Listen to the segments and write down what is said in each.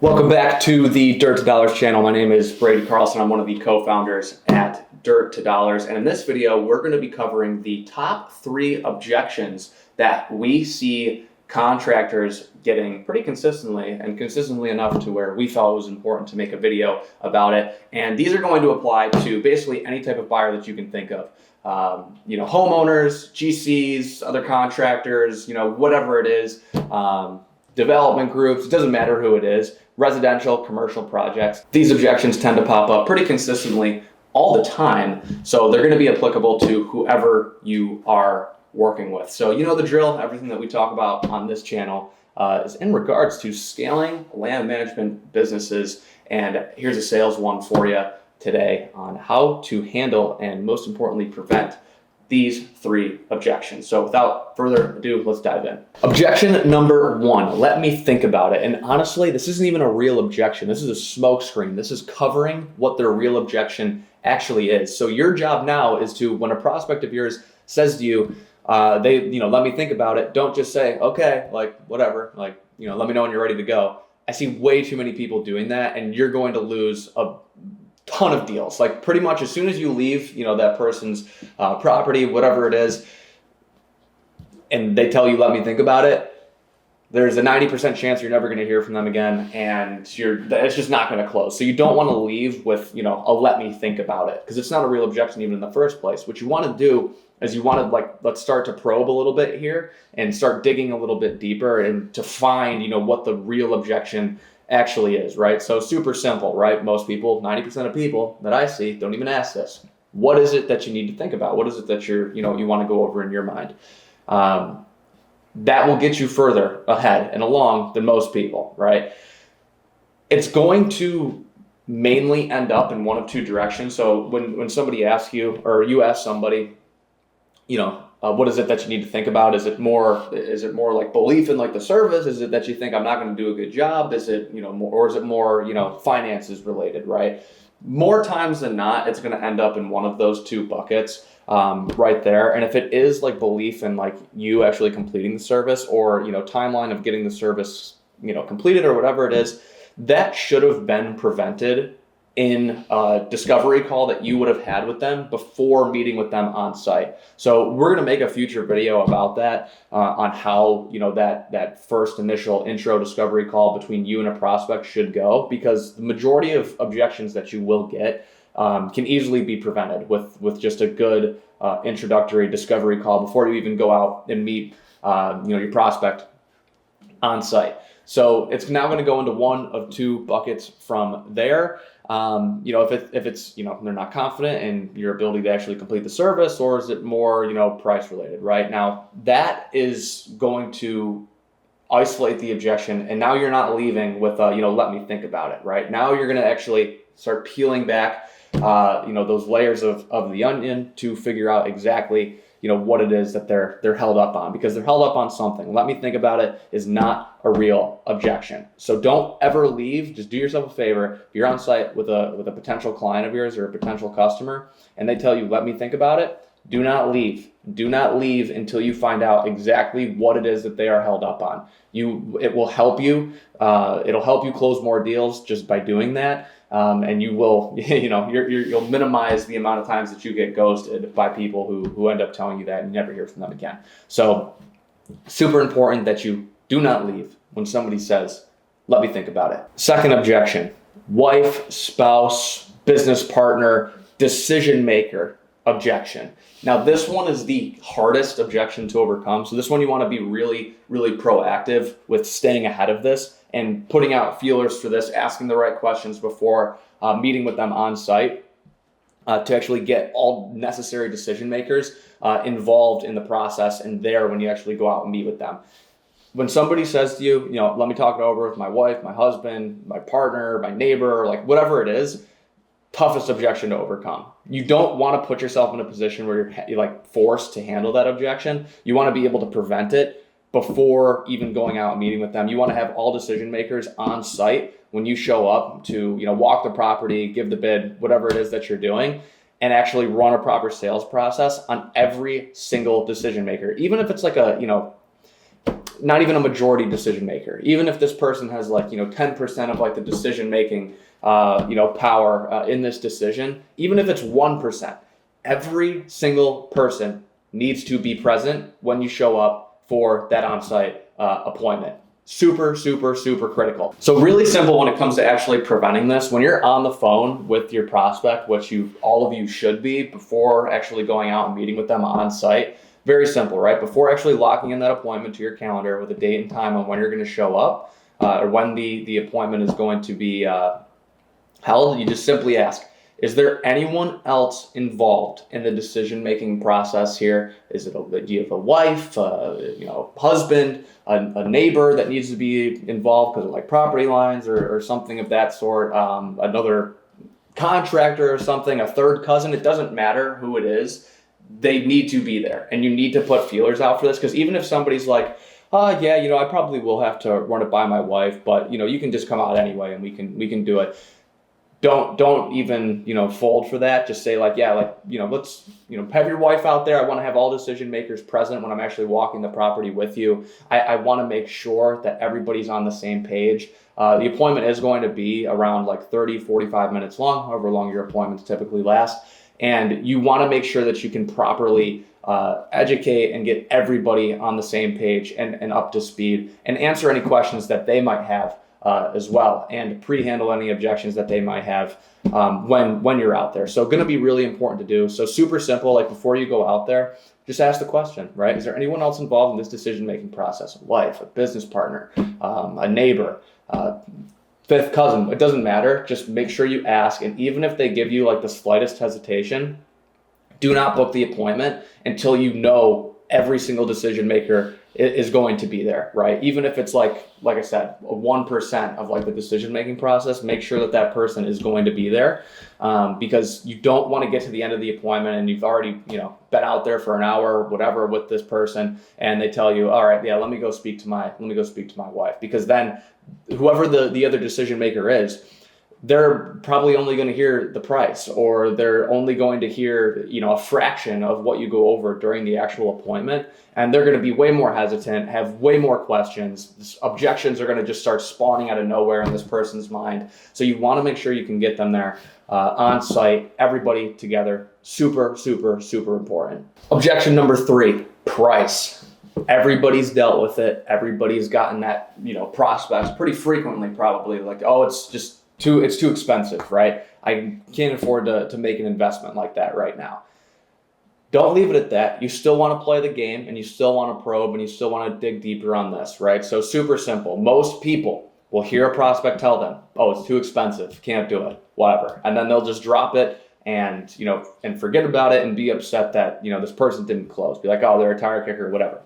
Welcome back to the Dirt to Dollars channel. My name is Brady Carlson. I'm one of the co-founders at Dirt to Dollars. And in this video, we're going to be covering the top 3 objections that we see contractors getting pretty consistently, and consistently enough to where we felt it was important to make a video about it. And these are going to apply to basically any type of buyer that you can think of. Homeowners, GCs, other contractors, whatever it is, development groups, it doesn't matter who it is, residential, commercial projects. These objections tend to pop up pretty consistently all the time, so they're going to be applicable to whoever you are working with. So you know the drill. Everything that we talk about on this channel is in regards to scaling land management businesses, and here's a sales one for you today on how to handle and most importantly prevent these 3 objections. So without further ado, let's dive in. Objection number 1, let me think about it. And honestly, this isn't even a real objection. This is a smoke screen. This is covering what their real objection actually is. So your job now is to, when a prospect of yours says to you, let me think about it, don't just say, okay, whatever, let me know when you're ready to go. I see way too many people doing that, and you're going to lose a ton of deals. Pretty much as soon as you leave, that person's property, whatever it is, and they tell you, let me think about it, there's a 90% chance you're never going to hear from them again, and it's just not going to close. So you don't want to leave with, a let me think about it, because it's not a real objection even in the first place. What you want to do is you want to let's start to probe a little bit here and start digging a little bit deeper and to find, what the real objection actually is, right? So super simple, right? Most people, 90% of people that I see don't even ask this. What is it that you need to think about? What is it that you want to go over in your mind? That will get you further ahead and along than most people, right? It's going to mainly end up in one of 2 directions. So when somebody asks you, or you ask somebody, what is it that you need to think about? Is it more like belief in the service? Is it that you think I'm not going to do a good job? Is it, more, or is it more, finances related, right? More times than not, it's going to end up in one of those 2 buckets right there. And if it is belief in you actually completing the service, or, timeline of getting the service, completed or whatever it is, that should have been prevented in a discovery call that you would have had with them before meeting with them on site. So we're going to make a future video about that, on how, that first initial intro discovery call between you and a prospect should go, because the majority of objections that you will get can easily be prevented with just a good introductory discovery call before you even go out and meet your prospect on site. So it's now going to go into one of 2 buckets from there. If it's, they're not confident in your ability to actually complete the service, or is it more, price related, right? Now that is going to isolate the objection, and now you're not leaving with, let me think about it, right? Now you're going to actually start peeling back, those layers of the onion to figure out exactly, what it is that they're held up on, because they're held up on something. Let me think about it is not a real objection. So don't ever leave. Just do yourself a favor. If you're on site with a potential client of yours or a potential customer, and they tell you, let me think about it, do not leave. Do not leave until you find out exactly what it is that they are held up on. It will help you. It'll help you close more deals just by doing that. And you will, you'll minimize the amount of times that you get ghosted by people who end up telling you that and you never hear from them again. So super important that you do not leave when somebody says, let me think about it. Second objection, wife, spouse, business partner, decision maker objection. Now this one is the hardest objection to overcome. So this one you want to be really, really proactive with staying ahead of this and putting out feelers for this, asking the right questions before meeting with them on site to actually get all necessary decision makers involved in the process and there when you actually go out and meet with them. When somebody says to you, let me talk it over with my wife, my husband, my partner, my neighbor, whatever it is, toughest objection to overcome. You don't want to put yourself in a position where you're forced to handle that objection. You want to be able to prevent it before even going out and meeting with them. You want to have all decision makers on site when you show up to, walk the property, give the bid, whatever it is that you're doing, and actually run a proper sales process on every single decision maker. Even if it's not even a majority decision maker. Even if this person has like, 10% of like the decision making, power in this decision, even if it's 1%, every single person needs to be present when you show up for that on-site appointment. Super, super, super critical. So really simple when it comes to actually preventing this. When you're on the phone with your prospect, which all of you should be before actually going out and meeting with them on site, very simple, right? Before actually locking in that appointment to your calendar with a date and time on when you're going to show up, or when the appointment is going to be held, you just simply ask, is there anyone else involved in the decision-making process here? Do you have a wife, husband, a neighbor that needs to be involved because of like property lines or something of that sort, another contractor or something, a third cousin? It doesn't matter who it is. They need to be there, and you need to put feelers out for this, because even if somebody's like, I probably will have to run it by my wife, but you can just come out anyway and we can do it. Don't even, fold for that. Just say let's, have your wife out there. I want to have all decision makers present when I'm actually walking the property with you. I want to make sure that everybody's on the same page. The appointment is going to be around like 30, 45 minutes long, however long your appointments typically last. And you want to make sure that you can properly educate and get everybody on the same page and up to speed, and answer any questions that they might have as well, and pre-handle any objections that they might have when you're out there. So going to be really important to do. So super simple, like before you go out there, just ask the question, right? Is there anyone else involved in this decision-making process? A wife, a business partner, a neighbor, fifth cousin, it doesn't matter. Just make sure you ask. And even if they give you like the slightest hesitation, do not book the appointment until you know every single decision maker is going to be there, right? Even if it's like I said, 1% of like the decision-making process, make sure that person is going to be there, because you don't want to get to the end of the appointment and you've already, been out there for an hour or whatever with this person, and they tell you, all right, yeah, let me go speak to my wife, because then whoever the other decision maker is, they're probably only going to hear the price, or they're only going to hear, a fraction of what you go over during the actual appointment. And they're going to be way more hesitant, have way more questions. Objections are going to just start spawning out of nowhere in this person's mind. So you want to make sure you can get them there on site, everybody together. Super, super, super important. Objection number 3, price. Everybody's dealt with it. Everybody's gotten that, prospects pretty frequently, probably like, oh, it's too expensive, right? I can't afford to make an investment like that right now. Don't leave it at that. You still want to play the game, and you still want to probe, and you still want to dig deeper on this, right? So super simple. Most people will hear a prospect tell them, oh, it's too expensive, can't do it, whatever. And then they'll just drop it and, and forget about it and be upset that, this person didn't close. Be like, oh, they're a tire kicker, whatever.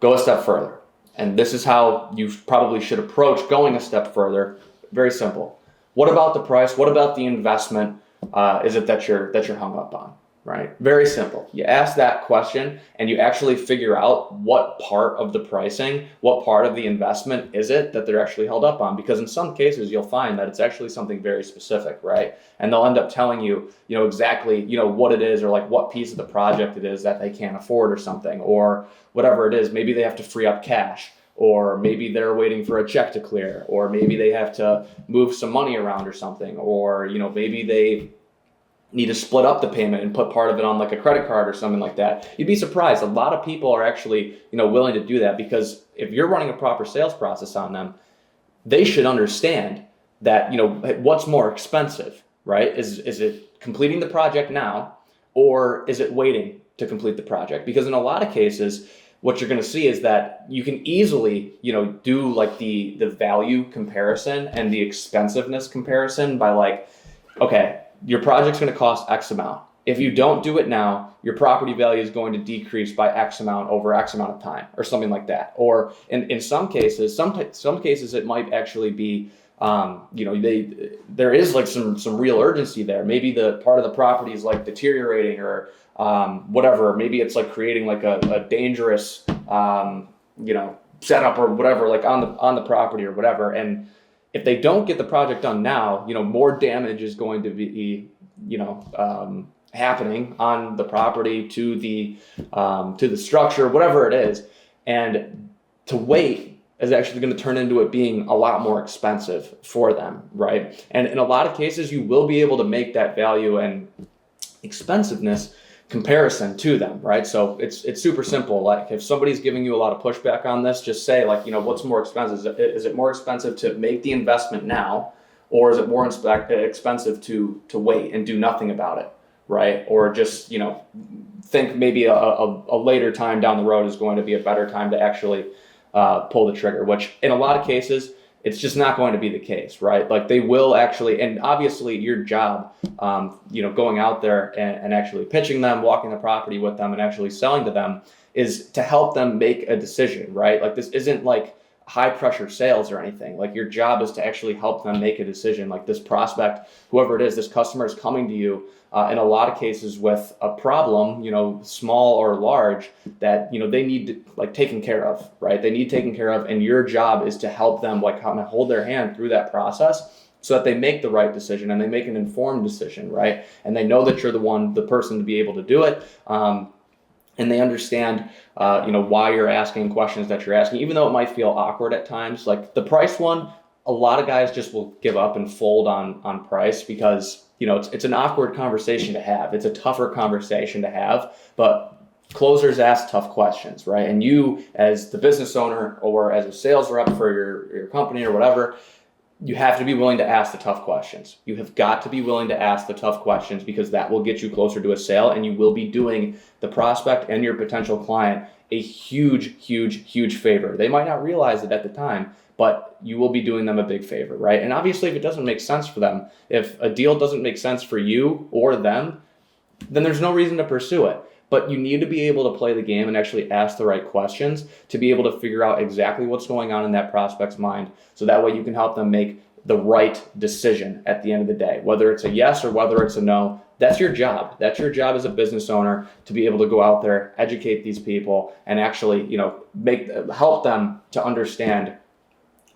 Go a step further. And this is how you probably should approach going a step further. Very simple. What about the price? What about the investment? Is it that you're hung up on? Right? Very simple. You ask that question and you actually figure out what part of the pricing, what part of the investment is it that they're actually held up on. Because in some cases you'll find that it's actually something very specific, right? And they'll end up telling you, exactly, what it is, or like what piece of the project it is that they can't afford or something, or whatever it is. Maybe they have to free up cash, or maybe they're waiting for a check to clear, or maybe they have to move some money around or something, or, maybe they need to split up the payment and put part of it on like a credit card or something like that. You'd be surprised. A lot of people are actually, willing to do that, because if you're running a proper sales process on them, they should understand that, what's more expensive, right? Is it completing the project now, or is it waiting to complete the project? Because in a lot of cases, what you're going to see is that you can easily, do like the value comparison and the expensiveness comparison by like, okay, your project's going to cost X amount. If you don't do it now, your property value is going to decrease by X amount over X amount of time, or something like that. Or in some cases, some cases it might actually be, there is like some real urgency there. Maybe the part of the property is like deteriorating, or whatever. Maybe it's like creating like a dangerous, setup or whatever, like on the property or whatever. And if they don't get the project done now, more damage is going to be, happening on the property, to the structure, whatever it is. And to wait is actually going to turn into it being a lot more expensive for them, right? And in a lot of cases, you will be able to make that value and expensiveness comparison to them, right? So it's super simple. Like if somebody's giving you a lot of pushback on this, just say like, what's more expensive? Is it more expensive to make the investment now, or is it more expensive to wait and do nothing about it, right? Or just, think maybe a later time down the road is going to be a better time to actually pull the trigger, which in a lot of cases, it's just not going to be the case, right? Like they will actually, and obviously your job, going out there and actually pitching them, walking the property with them and actually selling to them is to help them make a decision, right? Like this isn't like high pressure sales or anything. Like your job is to actually help them make a decision. Like this prospect, whoever it is, this customer is coming to you in a lot of cases with a problem, small or large, that, they need taken care of, right? They need taken care of. And your job is to help them kind of hold their hand through that process so that they make the right decision and they make an informed decision, right? And they know that you're the person to be able to do it. And they understand, why you're asking questions that you're asking, even though it might feel awkward at times. Like the price one, a lot of guys just will give up and fold on price because, it's an awkward conversation to have. It's a tougher conversation to have, but closers ask tough questions, right? And you as the business owner or as a sales rep for your company or whatever, you have to be willing to ask the tough questions. You have got to be willing to ask the tough questions because that will get you closer to a sale, and you will be doing the prospect and your potential client a huge, huge, huge favor. They might not realize it at the time, but you will be doing them a big favor, right? And obviously if it doesn't make sense for them, if a deal doesn't make sense for you or them, then there's no reason to pursue it. But you need to be able to play the game and actually ask the right questions to be able to figure out exactly what's going on in that prospect's mind. So that way you can help them make the right decision at the end of the day, whether it's a yes or whether it's a no. That's your job. That's your job as a business owner, to be able to go out there, educate these people, and actually, help them to understand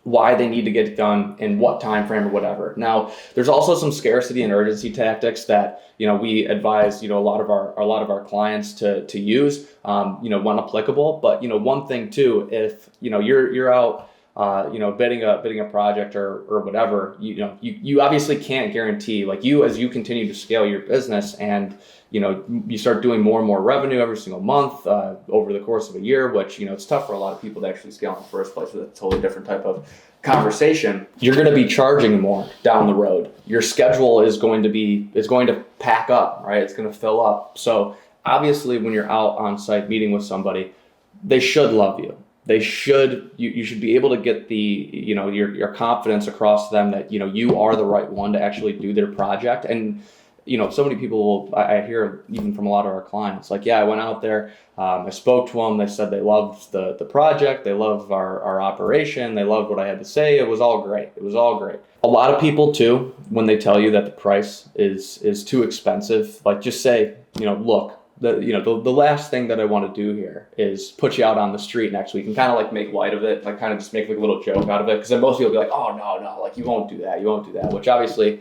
why they need to get it done in what time frame or whatever. Now, there's also some scarcity and urgency tactics that we advise a lot of our clients to use when applicable. But one thing too, if you're out bidding a project or whatever, you obviously can't guarantee, as you continue to scale your business and you start doing more and more revenue every single month over the course of a year, which it's tough for a lot of people to actually scale in the first place. With a totally different type of conversation. You're going to be charging more down the road. Your schedule is going to pack up, right? It's going to fill up. So obviously, when you're out on site meeting with somebody, they should love you. They should, you should be able to get the, your confidence across to them that, you are the right one to actually do their project. And, so many people I hear even from a lot of our clients, I went out there, I spoke to them, they said they loved the project, they loved our operation, they loved what I had to say. It was all great. A lot of people too, when they tell you that the price is too expensive, just say, look, the last thing that I want to do here is put you out on the street next week and kind of make light of it, kind of just make a little joke out of it. Because then most people will be like, oh, no, you won't do that, which obviously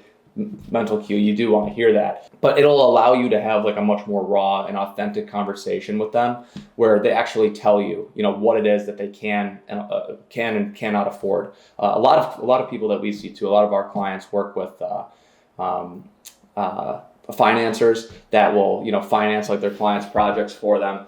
mental cue, you do want to hear that. But it'll allow you to have a much more raw and authentic conversation with them where they actually tell you, what it is that they can and cannot afford. A lot of people that we see too, a lot of our clients work with financiers that will, finance their clients' projects for them.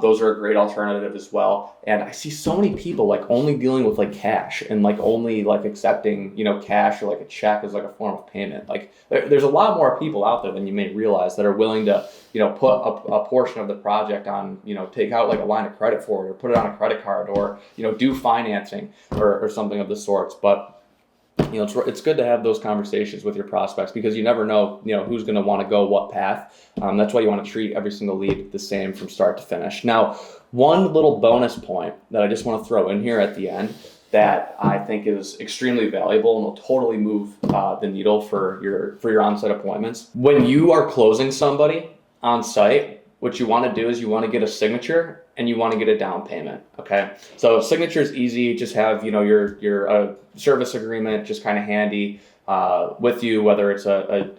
Those are a great alternative as well. And I see so many people only dealing with cash and only accepting, cash or a check as a form of payment. There's a lot more people out there than you may realize that are willing to, put a portion of the project on, take out a line of credit for it or put it on a credit card or, do financing or something of the sorts. But it's good to have those conversations with your prospects because you never know, who's going to want to go what path. That's why you want to treat every single lead the same from start to finish. Now, one little bonus point that I just want to throw in here at the end that I think is extremely valuable and will totally move the needle for your on-site appointments. When you are closing somebody on site, what you want to do is you want to get a signature and you want to get a down payment. Okay, so signature is easy. Just have your service agreement just kind of handy with you, whether it's a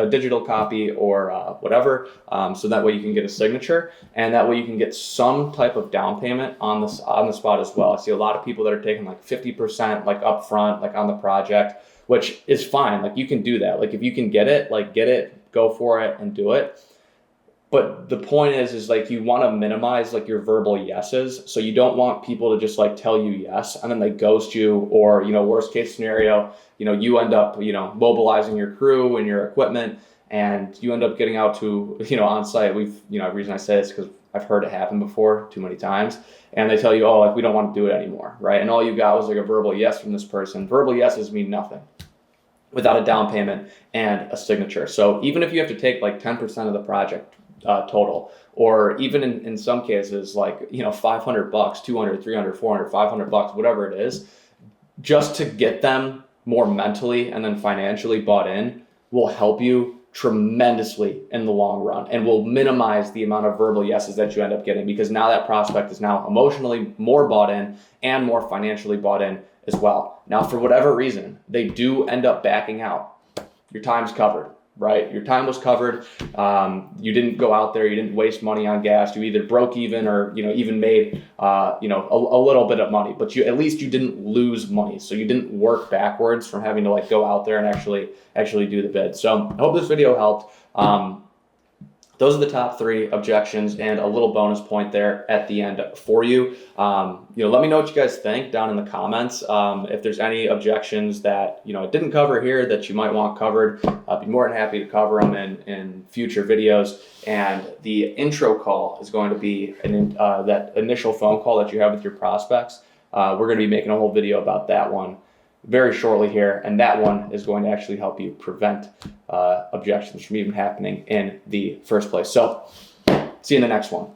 digital copy or whatever. So that way you can get a signature, and that way you can get some type of down payment on the spot as well. I see a lot of people that are taking like 50% like upfront, like on the project, which is fine. Like you can do that. Like if you can get it, go for it and do it. But the point is like you want to minimize like your verbal yeses. So you don't want people to just like tell you yes and then they ghost you, or worst case scenario, you end up mobilizing your crew and your equipment, and you end up getting out to on site. The reason I say this is because I've heard it happen before too many times, and they tell you, oh, like we don't want to do it anymore, right? And all you got was like a verbal yes from this person. Verbal yeses mean nothing without a down payment and a signature. So even if you have to take like 10% of the project total, or even in some cases like $500, 200, 300, 400, $500, whatever it is, just to get them more mentally and then financially bought in will help you tremendously in the long run, and will minimize the amount of verbal yeses that you end up getting, because now that prospect is now emotionally more bought in and more financially bought in as well. Now, for whatever reason, they do end up backing out. Your time's covered, right? Your time was covered. You didn't go out there. You didn't waste money on gas. You either broke even or, even made, a little bit of money, but at least you didn't lose money. So you didn't work backwards from having to like go out there and actually do the bid. So I hope this video helped. Those are the top 3 objections, and a little bonus point there at the end for you. Let me know what you guys think down in the comments. If there's any objections that it didn't cover here that you might want covered, I'd be more than happy to cover them in future videos. And the intro call is going to be that initial phone call that you have with your prospects. We're going to be making a whole video about that one very shortly here, and that one is going to actually help you prevent objections from even happening in the first place. So see you in the next one.